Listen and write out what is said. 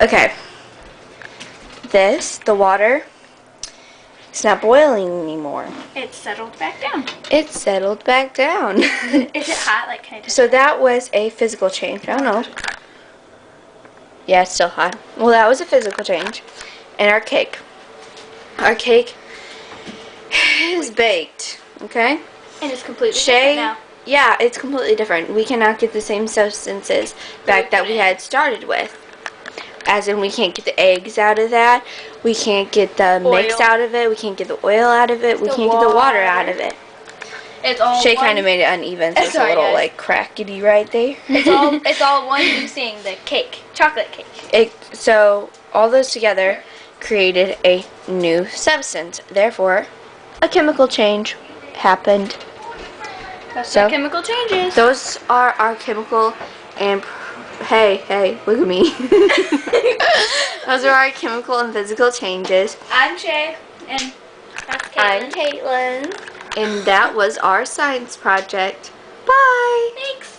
Okay. The water, it's not boiling anymore. It's settled back down. It settled back down. Is it hot? Like, can I touch So it? that was a physical change. I don't know. Yeah, it's still hot. Well, that was a physical change. And our cake. Our cake is baked. Okay? And it's completely Shay, different now. yeah, it's completely different. We cannot get the same substances back that we had started with. As in, we can't get the eggs out of that. We can't get the mix Oil. out of it. We can't get the oil out of it. We The can't get the water water. out of it. It's all Shay one- kind of made it uneven, so it's a Sorry, little guys. like crackety right there. It's all one big thing. The cake, chocolate cake. So all those together created a new substance. Therefore, a chemical change happened. That's So- the chemical changes. Those are our chemical and hey, look at me. Those are our chemical and physical changes. I'm Shay, and that's Caitlin. I'm Caitlin. And that was our science project. Bye. Thanks.